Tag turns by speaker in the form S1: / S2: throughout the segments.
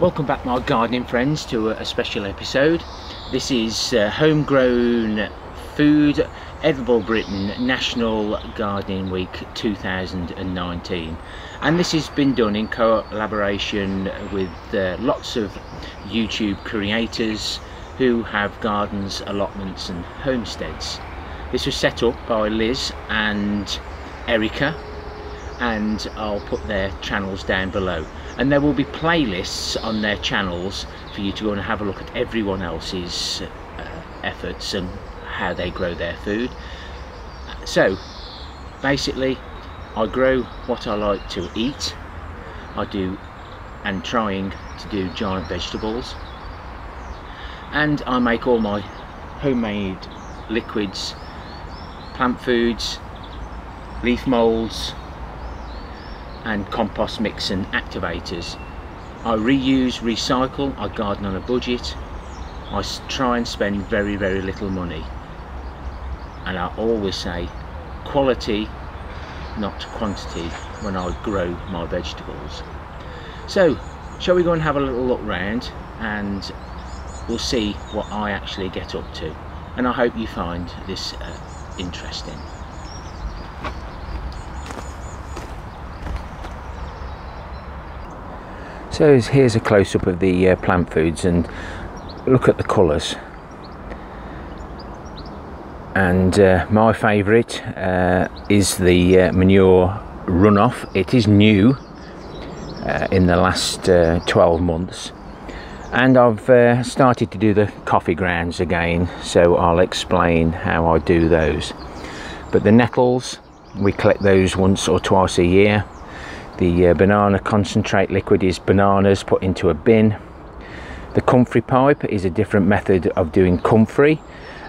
S1: Welcome back, my gardening friends, to a special episode. This is Homegrown Food Edible Britain National Gardening Week 2019, and this has been done in collaboration with lots of YouTube creators who have gardens, allotments and homesteads. This was set up by Liz and Erica, and I'll put their channels down below, and there will be playlists on their channels for you to go and have a look at everyone else's efforts and how they grow their food. So basically, I grow what I like to eat. I do, and trying to do, giant vegetables, and I make all my homemade liquids, plant foods, leaf molds and compost mix and activators. I reuse, recycle, I garden on a budget. I try and spend very little money, and I always say quality, not quantity, when I grow my vegetables. So shall we go and have a little look round, and we'll see what I actually get up to, and I hope you find this interesting. So here's a close-up of the plant foods, and look at the colours. And my favourite is the manure runoff. It is new in the last 12 months, and I've started to do the coffee grounds again, so I'll explain how I do those. But the nettles, we collect those once or twice a year. The banana concentrate liquid is bananas put into a bin. The comfrey pipe is a different method of doing comfrey,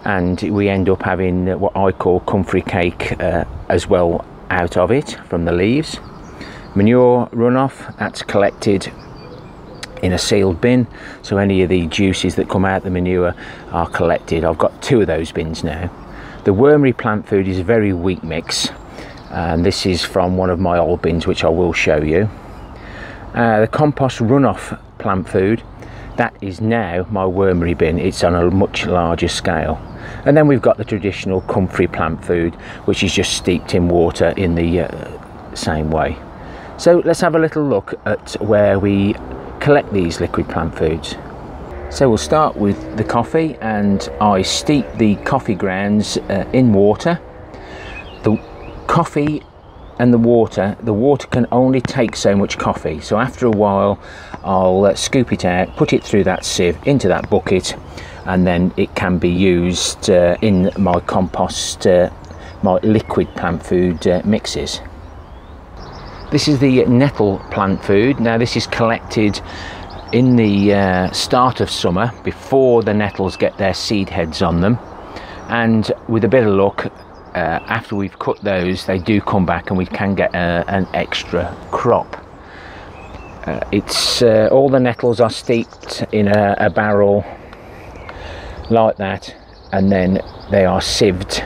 S1: and we end up having what I call comfrey cake as well out of it from the leaves. Manure runoff, that's collected in a sealed bin, so any of the juices that come out the manure are collected. I've got 2 of those bins now. The wormery plant food is a very weak mix, and this is from one of my old bins, which I will show you. The compost runoff plant food, that is now my wormery bin. It's on a much larger scale. And then we've got the traditional comfrey plant food, which is just steeped in water in the same way. So let's have a little look at where we collect these liquid plant foods. So we'll start with the coffee, and I steep the coffee grounds in water. The coffee and the water can only take so much coffee, so after a while I'll scoop it out, put it through that sieve into that bucket, and then it can be used in my compost, my liquid plant food mixes. This is the nettle plant food. Now this is collected in the start of summer, before the nettles get their seed heads on them, and with a bit of luck, after we've cut those, they do come back and we can get an extra crop. It's all the nettles are steeped in a barrel like that, and then they are sieved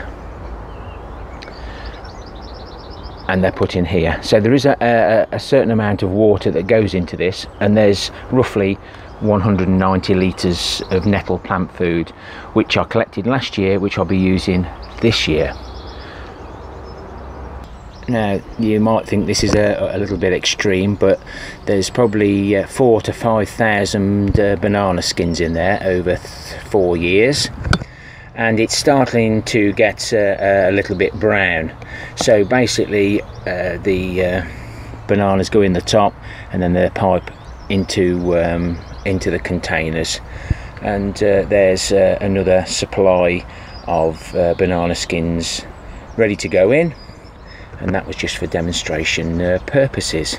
S1: and they're put in here. So there is a certain amount of water that goes into this, and there's roughly 190 litres of nettle plant food, which I collected last year, which I'll be using this year. Now you might think this is a little bit extreme, but there's probably 4,000 to 5,000 banana skins in there over 4 years, and it's starting to get a little bit brown. So basically the bananas go in the top, and then the pipe into the containers, and there's another supply of banana skins ready to go in, and that was just for demonstration purposes.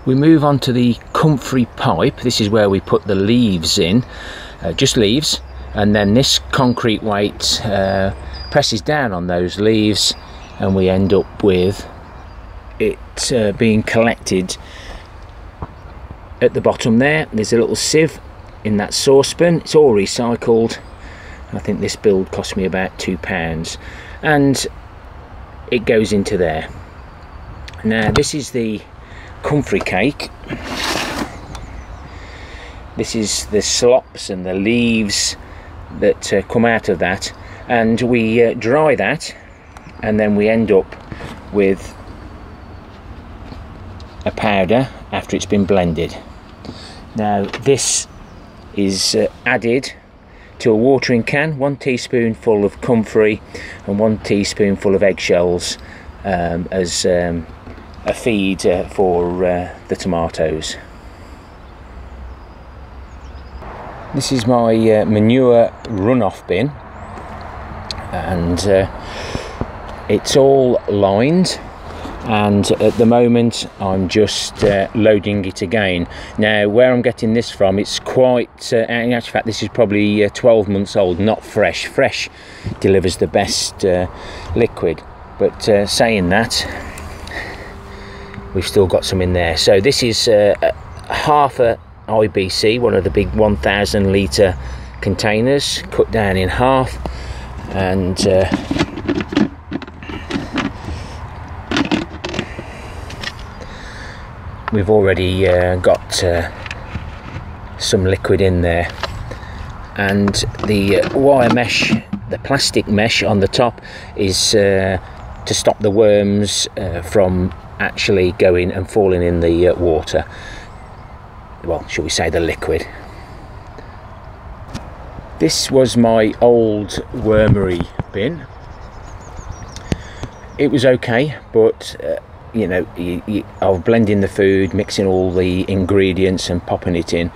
S1: We move on to the comfrey pipe. This is where we put the leaves in, just leaves, and then this concrete weight presses down on those leaves, and we end up with it being collected at the bottom there. There's a little sieve in that saucepan. It's all recycled. I think this build cost me about £2, and it goes into there. Now this is the comfrey cake. This is the slops and the leaves that come out of that, and we dry that, and then we end up with a powder after it's been blended. Now this is added to a watering can, 1 teaspoonful of comfrey and 1 teaspoonful of eggshells as a feed for the tomatoes. This is my manure runoff bin, and it's all lined, and at the moment I'm just loading it again. Now where I'm getting this from, it's quite in actual fact this is probably 12 months old, not fresh. Fresh delivers the best liquid, but saying that, we've still got some in there. So this is half a IBC, one of the big 1,000 litre containers, cut down in half, and we've already got some liquid in there, and the wire mesh, the plastic mesh on the top, is to stop the worms from actually going and falling in the water. Well, shall we say the liquid. This was my old wormery bin. It was okay, but you know, I was blending the food, mixing all the ingredients and popping it in,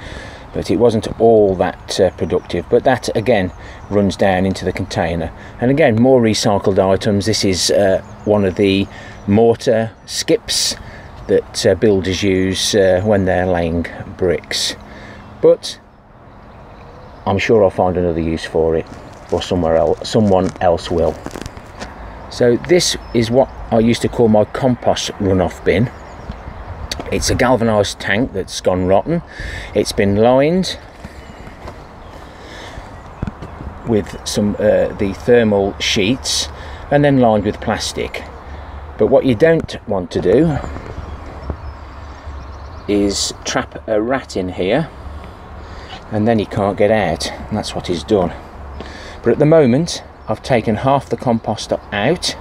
S1: but it wasn't all that productive. But that again runs down into the container, and again more recycled items. This is one of the mortar skips that builders use when they're laying bricks, but I'm sure I'll find another use for it, or someone else will. So this is what I used to call my compost runoff bin. It's a galvanised tank that's gone rotten. It's been lined with some the thermal sheets, and then lined with plastic. But what you don't want to do is trap a rat in here, and then he can't get out, and that's what he's done. But at the moment I've taken half the compost out,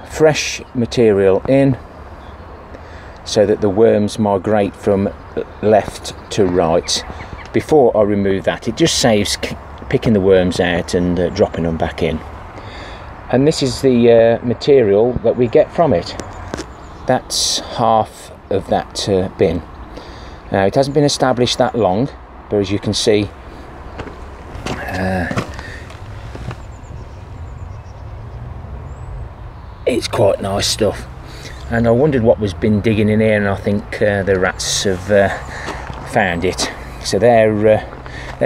S1: fresh material in, so that the worms migrate from left to right. Before I remove that, it just saves picking the worms out and dropping them back in. And this is the material that we get from it. That's half of that bin. Now it hasn't been established that long, but as you can see, it's quite nice stuff. And I wondered what was been digging in here, and I think the rats have found it. So they're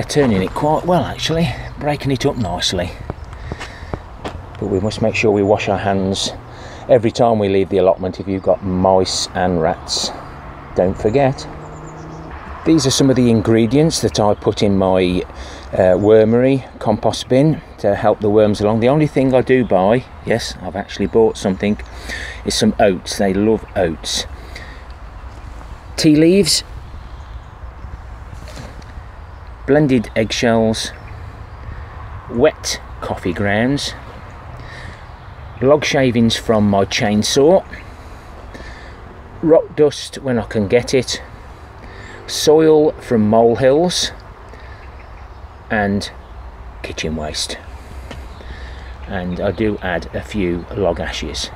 S1: turning it quite well, actually, breaking it up nicely. But we must make sure we wash our hands every time we leave the allotment. If you've got mice and rats, don't forget. These are some of the ingredients that I put in my wormery compost bin to help the worms along. The only thing I do buy, yes, I've actually bought something, is some oats. They love oats. Tea leaves, blended eggshells, wet coffee grounds, log shavings from my chainsaw, rock dust when I can get it, soil from molehills, and kitchen waste. And I do add a few log ashes.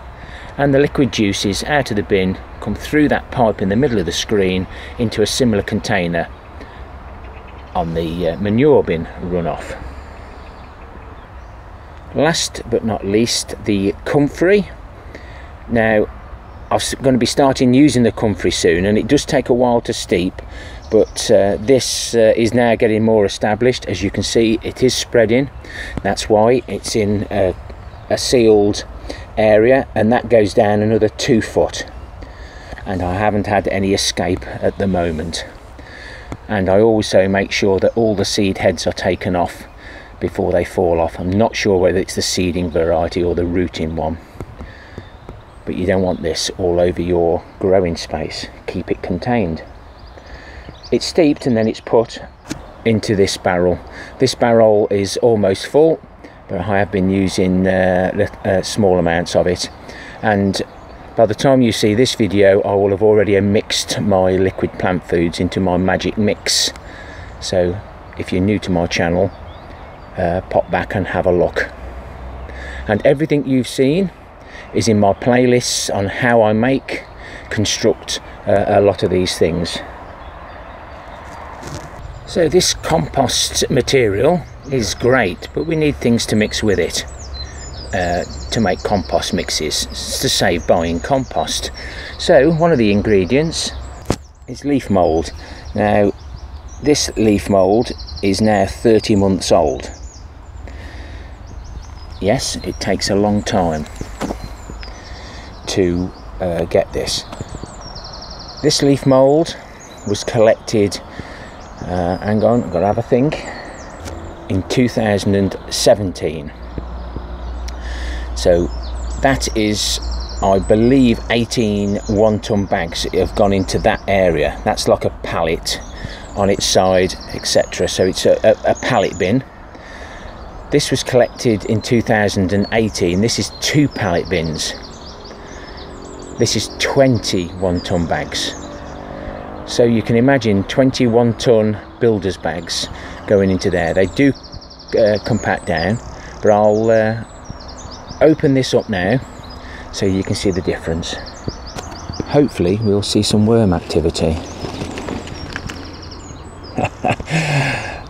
S1: And the liquid juices out of the bin come through that pipe in the middle of the screen into a similar container on the manure bin runoff. Last but not least, the comfrey. Now I'm going to be starting using the comfrey soon, and it does take a while to steep, but this is now getting more established. As you can see, it is spreading. That's why it's in a sealed area, and that goes down another 2 foot, and I haven't had any escape at the moment. And I also make sure that all the seed heads are taken off before they fall off. I'm not sure whether it's the seeding variety or the rooting one. but you don't want this all over your growing space. Keep it contained. It's steeped and then it's put into this barrel. This barrel is almost full, but I have been using small amounts of it, and by the time you see this video I will have already mixed my liquid plant foods into my magic mix. So if you're new to my channel, pop back and have a look. And everything you've seen is in my playlists on how I construct a lot of these things. So this compost material is great, but we need things to mix with it to make compost mixes, to save buying compost. So one of the ingredients is leaf mould. Now this leaf mould is now 30 months old. Yes, it takes a long time to get this. This leaf mould was collected, hang on, I've got to have a think, in 2017. So that is, I believe, 18 1-ton bags have gone into that area. That's like a pallet on its side, etc. So it's a pallet bin. This was collected in 2018. This is 2 pallet bins. This is 20 1-ton bags. So you can imagine 20 1-ton builder's bags going into there. They do compact down, but I'll open this up now so you can see the difference. Hopefully we'll see some worm activity.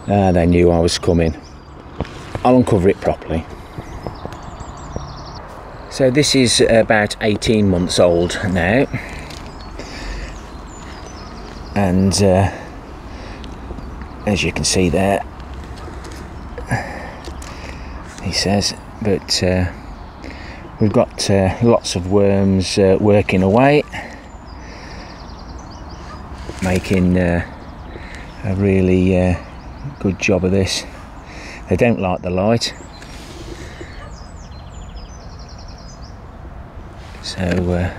S1: They knew I was coming. I'll uncover it properly. So this is about 18 months old now, and as you can see there, he says, but we've got lots of worms working away, making a really good job of this. They don't like the light, so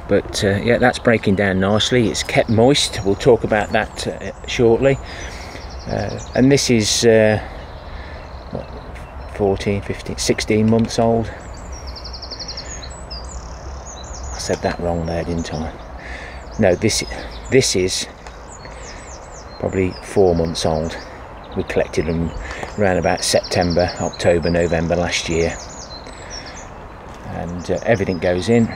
S1: but yeah, that's breaking down nicely. It's kept moist. We'll talk about that shortly. And this is what, 14, 15, 16 months old. I said that wrong there, didn't I? No, this is probably 4 months old. We collected them around about September, October, November last year, and everything goes in.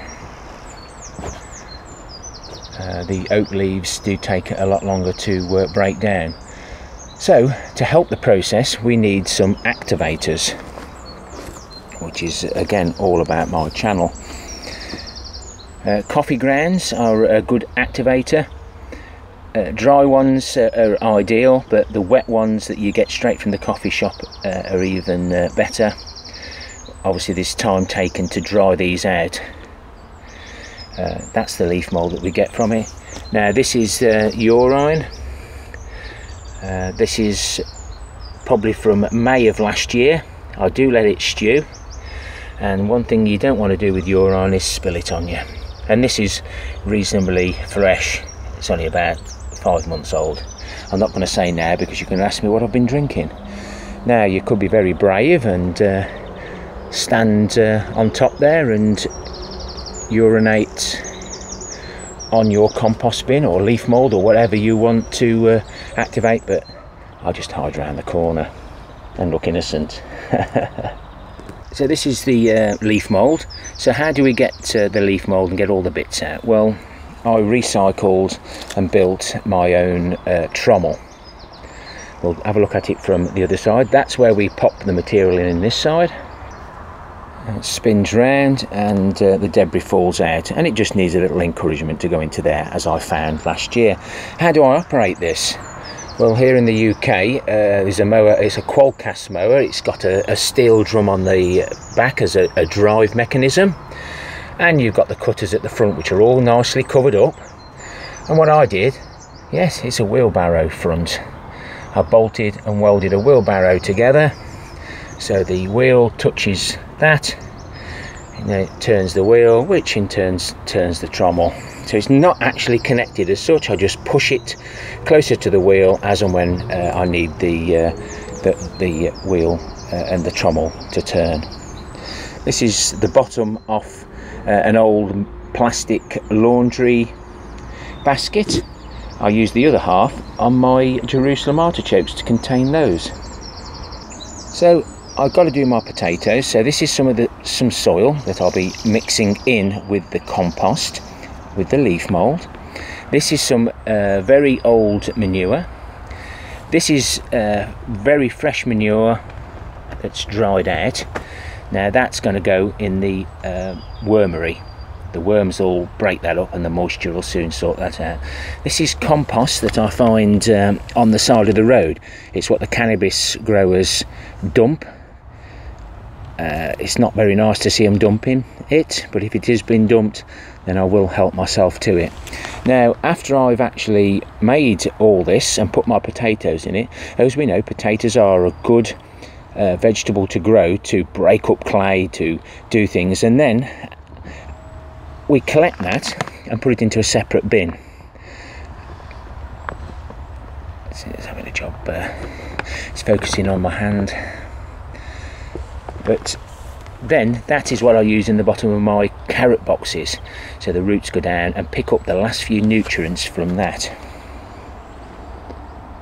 S1: The oak leaves do take a lot longer to break down. So to help the process we need some activators, which is again all about my channel. Coffee grounds are a good activator. Dry ones are ideal, but the wet ones that you get straight from the coffee shop are even better. Obviously there's time taken to dry these out. That's the leaf mould that we get from it. Now this is urine. This is probably from May of last year. I do let it stew, and one thing you don't want to do with urine is spill it on you. And this is reasonably fresh. It's only about 5 months old. I'm not going to say now because you can ask me what I've been drinking. Now you could be very brave and stand on top there and urinate on your compost bin or leaf mould or whatever you want to activate, but I'll just hide around the corner and look innocent. So this is the leaf mould. So how do we get the leaf mould and get all the bits out? Well, I recycled and built my own trommel. We'll have a look at it from the other side. That's where we pop the material in this side. It spins round and the debris falls out, and it just needs a little encouragement to go into there, as I found last year. How do I operate this? Well, here in the UK there's a mower. It's a quadcast mower. It's got a steel drum on the back as a drive mechanism, and you've got the cutters at the front which are all nicely covered up. And what I did, yes, it's a wheelbarrow front. I bolted and welded a wheelbarrow together so the wheel touches that. it turns the wheel, which in turn turns the trommel. So it's not actually connected as such. I just push it closer to the wheel as and when I need the wheel and the trommel to turn. This is the bottom off an old plastic laundry basket. I use the other half on my Jerusalem artichokes to contain those. So I've got to do my potatoes. So this is some soil that I'll be mixing in with the compost, with the leaf mould. This is some very old manure. This is very fresh manure that's dried out. Now that's going to go in the wormery. The worms will break that up and the moisture will soon sort that out. This is compost that I find on the side of the road. It's what the cannabis growers dump. It's not very nice to see them dumping it, but if it has been dumped, then I will help myself to it. Now, after I've actually made all this and put my potatoes in it, as we know, potatoes are a good vegetable to grow, to break up clay, to do things, and then we collect that and put it into a separate bin. It's having a job, it's focusing on my hand. But then that is what I use in the bottom of my carrot boxes, so the roots go down and pick up the last few nutrients from that.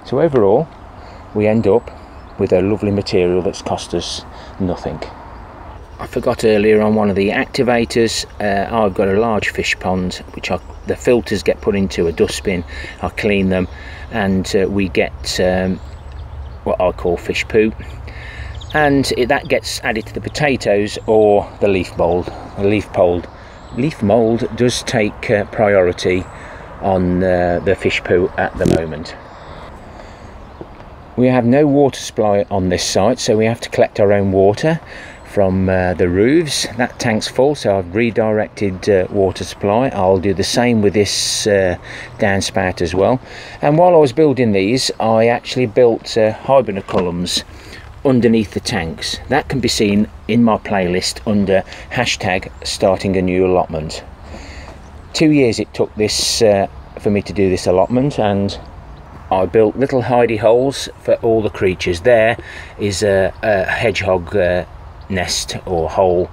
S1: So overall we end up with a lovely material that's cost us nothing. I forgot earlier on one of the activators. I've got a large fish pond which the filters get put into a dustbin. I clean them and we get what I call fish poo, and that gets added to the potatoes or the leaf mould. The leaf mould does take priority on the fish poo at the moment. We have no water supply on this site, so we have to collect our own water from the roofs. That tank's full, so I've redirected water supply. I'll do the same with this downspout as well. And while I was building these, I actually built hibernaculums underneath the tanks. That can be seen in my playlist under hashtag starting a new allotment. 2 years it took this for me to do this allotment, and I built little hidey holes for all the creatures. There is a hedgehog nest or hole.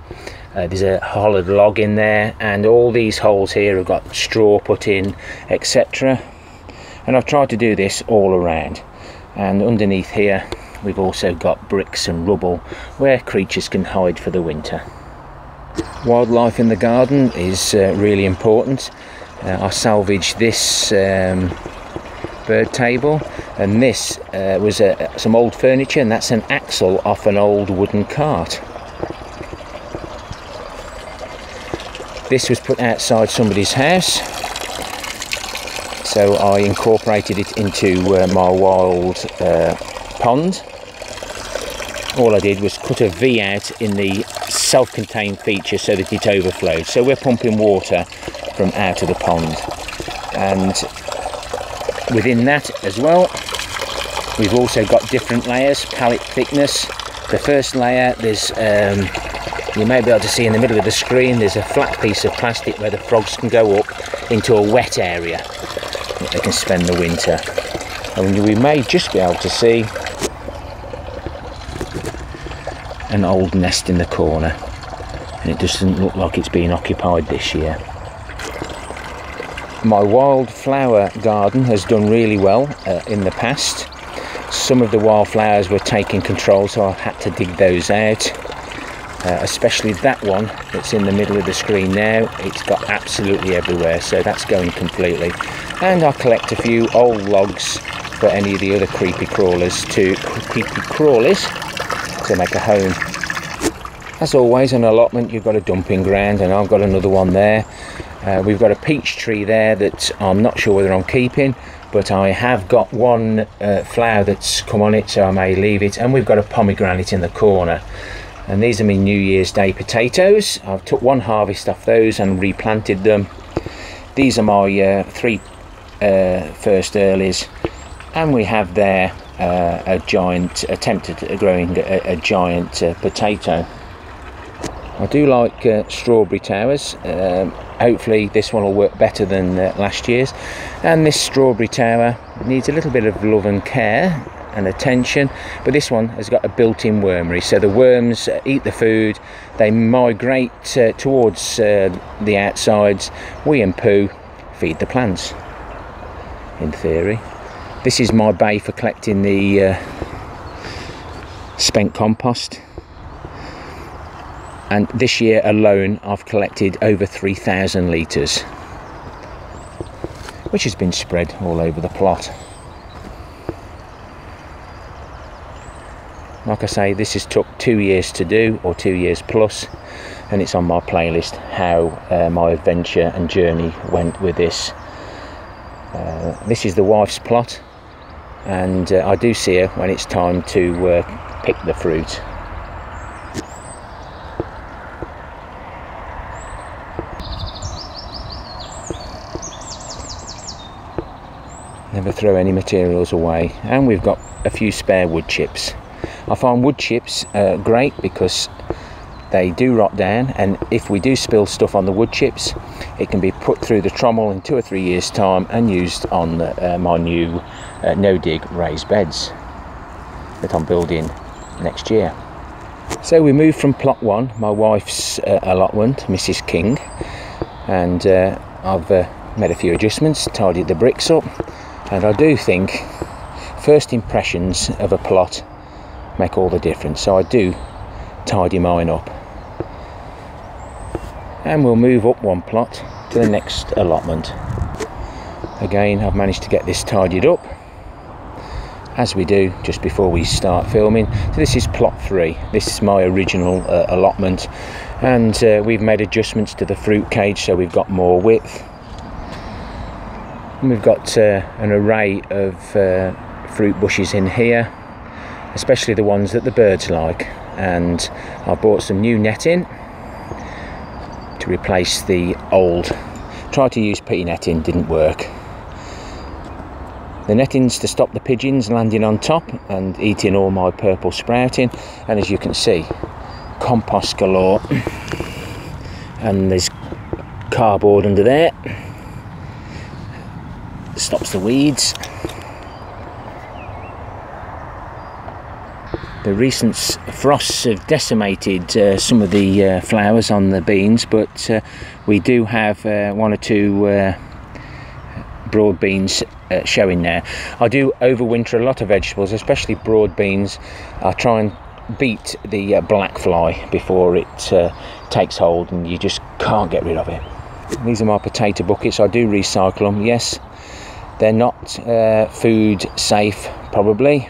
S1: There's a hollowed log in there, and all these holes here have got straw put in, etc. And I've tried to do this all around, and underneath here we've also got bricks and rubble where creatures can hide for the winter. Wildlife in the garden is really important. I salvaged this bird table, and this was some old furniture, and that's an axle off an old wooden cart. This was put outside somebody's house, so I incorporated it into my wild pond. All I did was cut a V out in the self-contained feature so that it overflowed. So we're pumping water from out of the pond, and within that as well we've also got different layers, pallet thickness. The first layer, there's you may be able to see in the middle of the screen, there's a flat piece of plastic where the frogs can go up into a wet area that they can spend the winter. And we may just be able to see an old nest in the corner, and it doesn't look like it's been occupied this year. My wildflower garden has done really well in the past. Some of the wildflowers were taking control, so I had to dig those out, especially that one that's in the middle of the screen now. It's got absolutely everywhere, so that's going completely. And I collect a few old logs for any of the other creepy crawlers to make a home. As always, an allotment, you've got a dumping ground, and I've got another one there. We've got a peach tree there that I'm not sure whether I'm keeping, but I have got one flower that's come on it, so I may leave it. And we've got a pomegranate in the corner, and these are my New Year's Day potatoes. I've took one harvest off those and replanted them. These are my three first earlies, and we have there attempted growing a giant potato. I do like strawberry towers. Hopefully this one will work better than last year's, and this strawberry tower needs a little bit of love and care and attention, but this one has got a built-in wormery, so the worms eat the food, they migrate towards the outsides, wee and poo, feed the plants, in theory. This is my bay for collecting the spent compost, and this year alone I've collected over 3,000 litres, which has been spread all over the plot. Like I say, this has took 2 years to do, or 2 years plus, and it's on my playlist how my adventure and journey went with this. This is the wife's plot, and I do see her when it's time to pick the fruit. Never throw any materials away, and we've got a few spare wood chips. I find wood chips great because they do rot down, and if we do spill stuff on the wood chips, it can be put through the trommel in 2 or 3 years time and used on my new no-dig raised beds that I'm building next year. So we moved from plot 1, my wife's allotment, Mrs. King, and I've made a few adjustments, tidied the bricks up, and I do think first impressions of a plot make all the difference, so I do tidy mine up. And we'll move up one plot to the next allotment. Again, I've managed to get this tidied up, as we do just before we start filming. So this is plot 3. This is my original allotment, and we've made adjustments to the fruit cage so we've got more width. And we've got an array of fruit bushes in here, especially the ones that the birds like, and I bought some new netting to replace the old. Tried to use pea netting, didn't work. The netting's to stop the pigeons landing on top and eating all my purple sprouting, and as you can see, compost galore, and there's cardboard under there, stops the weeds. The recent frosts have decimated some of the flowers on the beans, but we do have 1 or 2 broad beans showing now. I do overwinter a lot of vegetables, especially broad beans. I try and beat the black fly before it takes hold, and you just can't get rid of it. These are my potato buckets. I do recycle them. Yes, they're not food safe probably,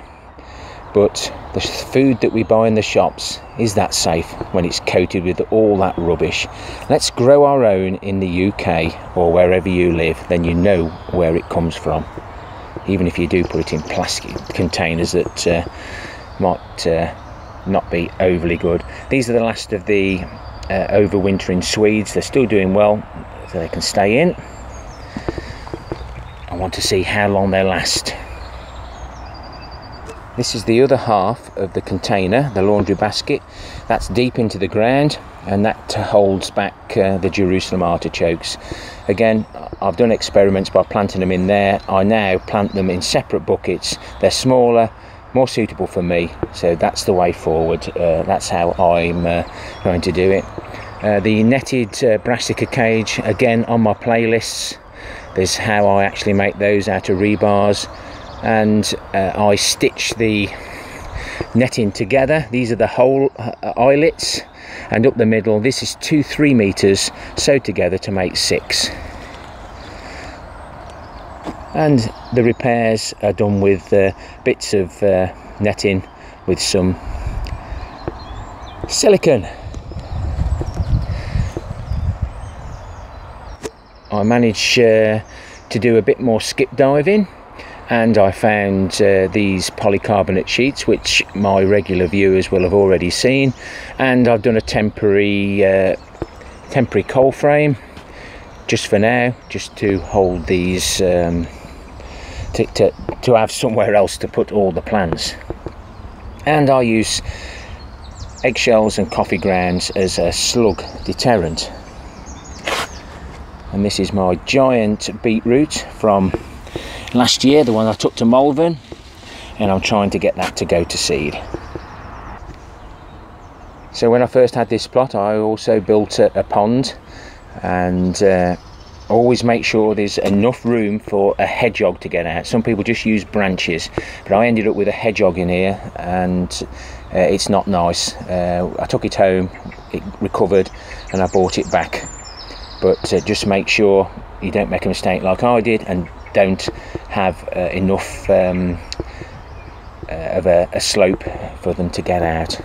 S1: but the food that we buy in the shops is that safe when it's coated with all that rubbish. Let's grow our own in the UK or wherever you live, then you know where it comes from. Even if you do put it in plastic containers that might not be overly good. These are the last of the overwintering Swedes. They're still doing well, so they can stay in. I want to see how long they last. This is the other half of the container, the laundry basket. That's deep into the ground, and that holds back the Jerusalem artichokes. Again, I've done experiments by planting them in there. I now plant them in separate buckets. They're smaller, more suitable for me, so that's the way forward. That's how I'm going to do it. The netted brassica cage, again on my playlists. There's how I actually make those out of rebars, and I stitch the netting together. These are the whole eyelets, and up the middle this is 2-3 meters sewed together to make 6. And the repairs are done with bits of netting with some silicone. I managed to do a bit more skip diving, and I found these polycarbonate sheets, which my regular viewers will have already seen, and I've done a temporary coal frame just for now, just to hold these to have somewhere else to put all the plants. And I use eggshells and coffee grounds as a slug deterrent. And this is my giant beetroot from last year, the one I took to Malvern, and I'm trying to get that to go to seed. So when I first had this plot, I also built a pond, and always make sure there's enough room for a hedgehog to get out. Some people just use branches, but I ended up with a hedgehog in here, and it's not nice. I took it home, it recovered, and I brought it back. But just make sure you don't make a mistake like I did, and don't have enough of a slope for them to get out.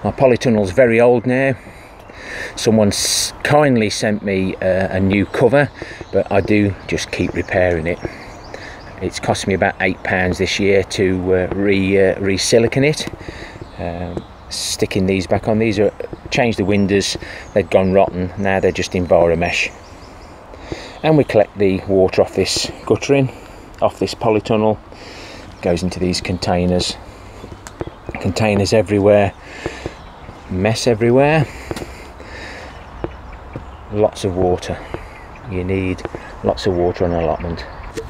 S1: My polytunnel's very old now. Someone's kindly sent me a new cover, but I do just keep repairing it. It's cost me about £8 this year to re-silicon it. Sticking these back on. These are changed the windows, they'd gone rotten, now they're just Enviromesh. And we collect the water off this guttering, off this polytunnel, goes into these containers. Containers everywhere, mess everywhere. Lots of water. You need lots of water on allotment.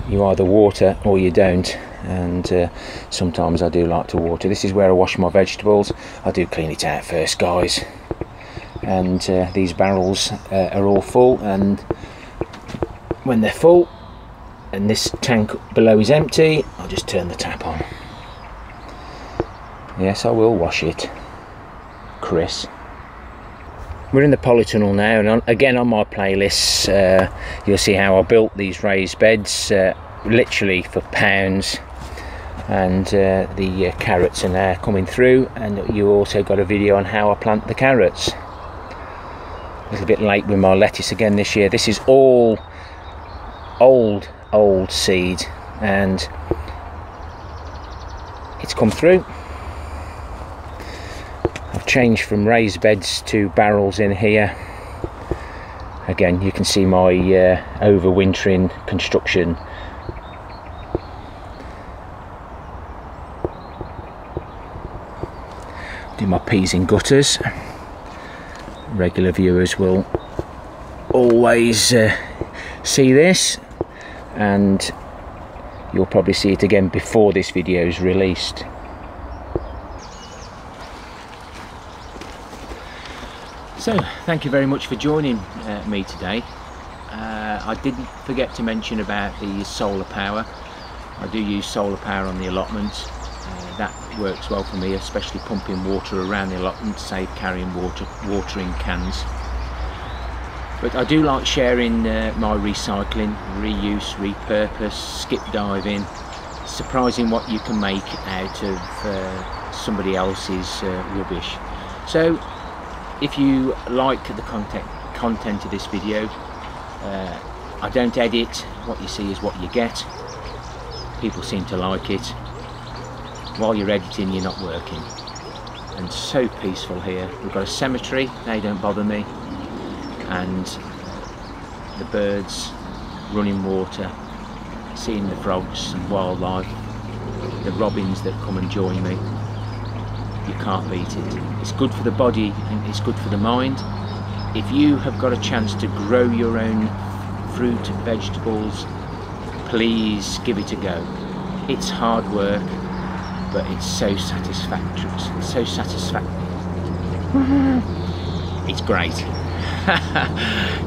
S1: You either water or you don't, and sometimes I do like to water. This is where I wash my vegetables. I do clean it out first, guys. And these barrels are all full, and when they're full and this tank below is empty, I'll just turn the tap on. Yes, I will wash it, Chris. We're in the polytunnel now, and again on my playlists you'll see how I built these raised beds, literally for pounds, and the carrots are now coming through, and you also got a video on how I plant the carrots. A little bit late with my lettuce again this year. This is all old seed, and it's come through. I've changed from raised beds to barrels in here. Again, you can see my overwintering construction. Do my peas in gutters. Regular viewers will always see this, and you'll probably see it again before this video is released. So, thank you very much for joining me today. I didn't forget to mention about the solar power. I do use solar power on the allotment. That works well for me, especially pumping water around the allotment to save carrying watering cans. But I do like sharing my recycling, reuse, repurpose, skip diving. Surprising what you can make out of somebody else's rubbish. So if you like the content of this video, I don't edit. What you see is what you get. People seem to like it. While you're editing, you're not working. And so peaceful here. We've got a cemetery, they don't bother me, and the birds, running water, seeing the frogs and wildlife, the robins that come and join me. You can't beat it. It's good for the body and it's good for the mind. If you have got a chance to grow your own fruit, vegetables, please give it a go. It's hard work, but it's so satisfactory. It's so satisfactory. It's great.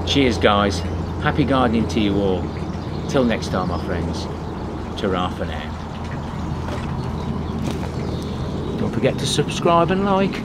S1: Cheers, guys. Happy gardening to you all. Till next time, my friends. Ta-ra for now. Don't forget to subscribe and like.